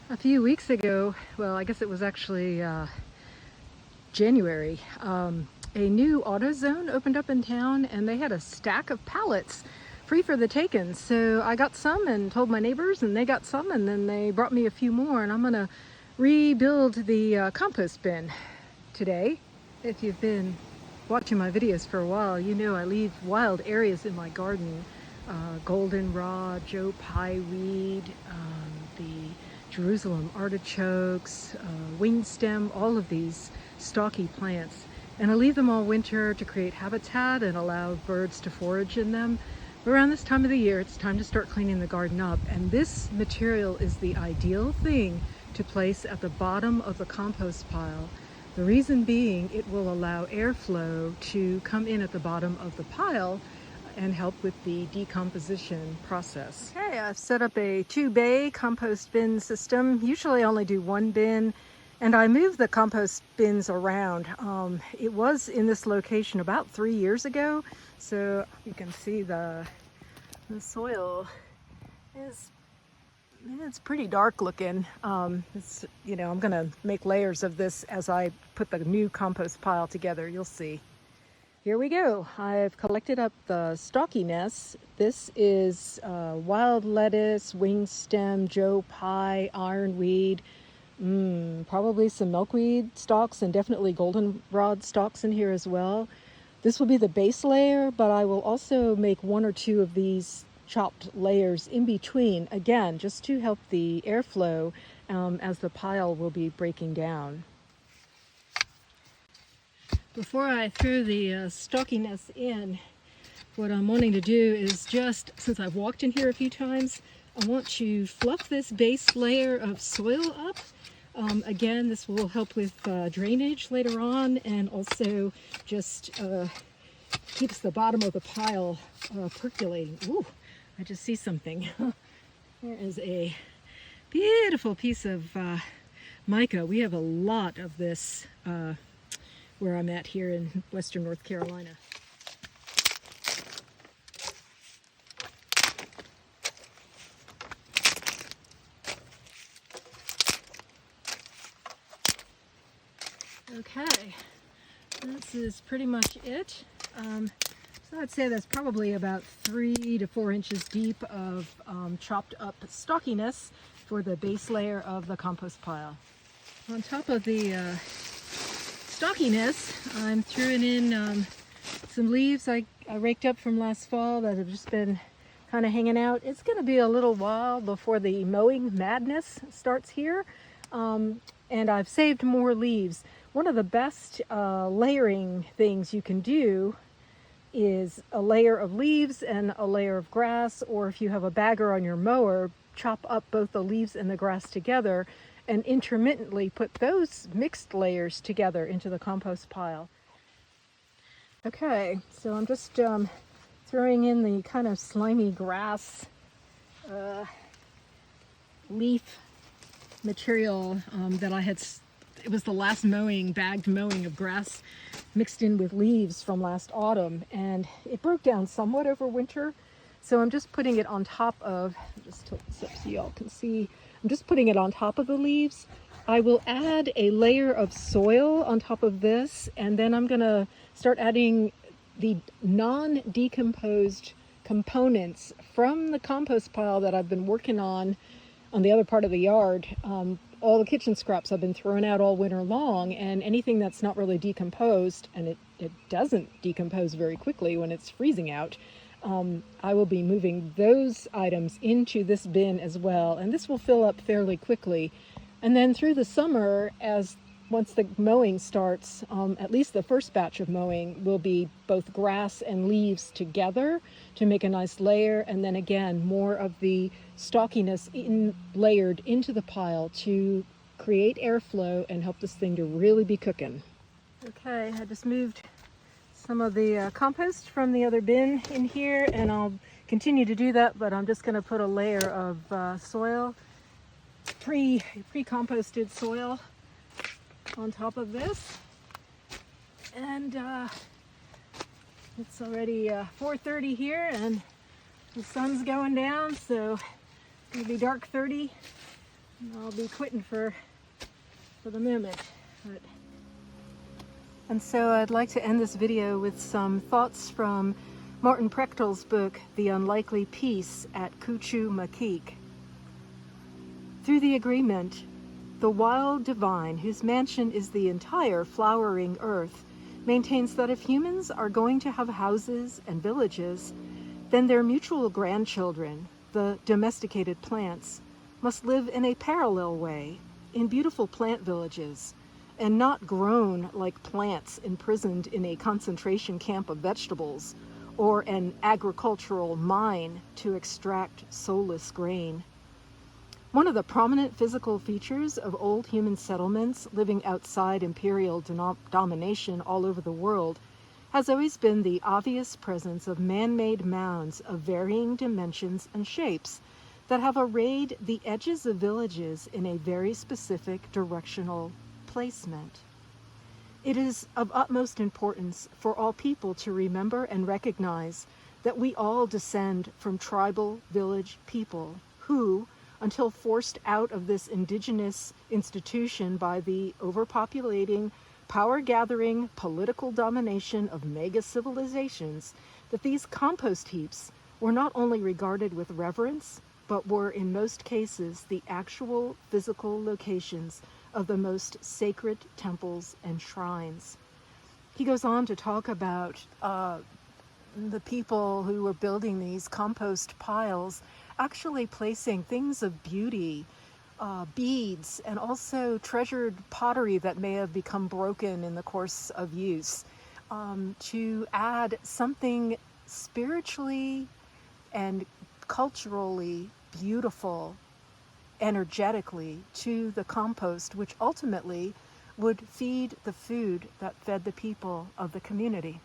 A few weeks ago, well, I guess it was actually January, a new AutoZone opened up in town and they had a stack of pallets free for the taking. So I got some and told my neighbors, and they got some, and then they brought me a few more, and I'm gonna rebuild the compost bin today. If you've been watching my videos for a while, you know I leave wild areas in my garden. Goldenrod, Joe Pye weed, the Jerusalem artichokes, winged stem, all of these stalky plants. And I leave them all winter to create habitat and allow birds to forage in them. Around this time of the year, it's time to start cleaning the garden up. And this material is the ideal thing to place at the bottom of the compost pile. The reason being, it will allow airflow to come in at the bottom of the pile and help with the decomposition process. Okay, I've set up a 2-bay compost bin system. Usually I only do 1 bin, and I move the compost bins around. It was in this location about 3 years ago, so you can see the soil is, it's pretty dark looking. I'm gonna make layers of this as I put the new compost pile together. You'll see. Here we go. I've collected up the stalkiness. This is wild lettuce, winged stem, Joe Pye, ironweed, probably some milkweed stalks, and definitely goldenrod stalks in here as well. This will be the base layer, but I will also make 1 or 2 of these chopped layers in between, again, just to help the airflow as the pile will be breaking down. Before I throw the stalkiness in, what I'm wanting to do is just, since I've walked in here a few times, I want to fluff this base layer of soil up. Again, this will help with drainage later on, and also just keeps the bottom of the pile percolating. Ooh, I just see something. There is a beautiful piece of mica. We have a lot of this where I'm at here in western North Carolina. Okay, this is pretty much it. So I'd say that's probably about 3 to 4 inches deep of chopped up stalkiness for the base layer of the compost pile. On top of the stalkiness, I'm throwing in some leaves I raked up from last fall that have just been kind of hanging out. It's going to be a little while before the mowing madness starts here, and I've saved more leaves. One of the best layering things you can do is a layer of leaves and a layer of grass, or if you have a bagger on your mower, chop up both the leaves and the grass together and intermittently put those mixed layers together into the compost pile. Okay, so I'm just throwing in the kind of slimy grass leaf material that I had. It was the last bagged mowing of grass mixed in with leaves from last autumn, and it broke down somewhat over winter. So I'm just putting it on top of, just tilt this up so y'all can see, I'm just putting it on top of the leaves. I will add a layer of soil on top of this, and then I'm gonna start adding the non-decomposed components from the compost pile that I've been working on the other part of the yard. All the kitchen scraps I've been throwing out all winter long, and anything that's not really decomposed, and it doesn't decompose very quickly when it's freezing out, I will be moving those items into this bin as well, and this will fill up fairly quickly. And then through the summer, once the mowing starts, at least the first batch of mowing will be both grass and leaves together to make a nice layer, and then again more of the stalkiness layered into the pile to create airflow and help this thing to really be cooking. Okay, I just moved some of the compost from the other bin in here, and I'll continue to do that, but I'm just going to put a layer of soil, pre-composted soil on top of this. And it's already 4:30 here, and the sun's going down, so it's going to be dark 30 I'll be quitting for the moment. And so I'd like to end this video with some thoughts from Martin Prechtel's book, The Unlikely Peace at Cuchumaquic. Through the agreement, the wild divine, whose mansion is the entire flowering earth, maintains that if humans are going to have houses and villages, then their mutual grandchildren, the domesticated plants, must live in a parallel way, in beautiful plant villages, and not grown like plants imprisoned in a concentration camp of vegetables, or an agricultural mine to extract soulless grain. One of the prominent physical features of old human settlements living outside imperial domination all over the world has always been the obvious presence of man-made mounds of varying dimensions and shapes that have arrayed the edges of villages in a very specific directional placement. It is of utmost importance for all people to remember and recognize that we all descend from tribal village people who, until forced out of this indigenous institution by the overpopulating, power-gathering, political domination of mega-civilizations, that these compost heaps were not only regarded with reverence, but were in most cases the actual physical locations of the most sacred temples and shrines. He goes on to talk about the people who were building these compost piles actually placing things of beauty, beads, and also treasured pottery that may have become broken in the course of use, to add something spiritually and culturally beautiful, energetically, to the compost, which ultimately would feed the food that fed the people of the community.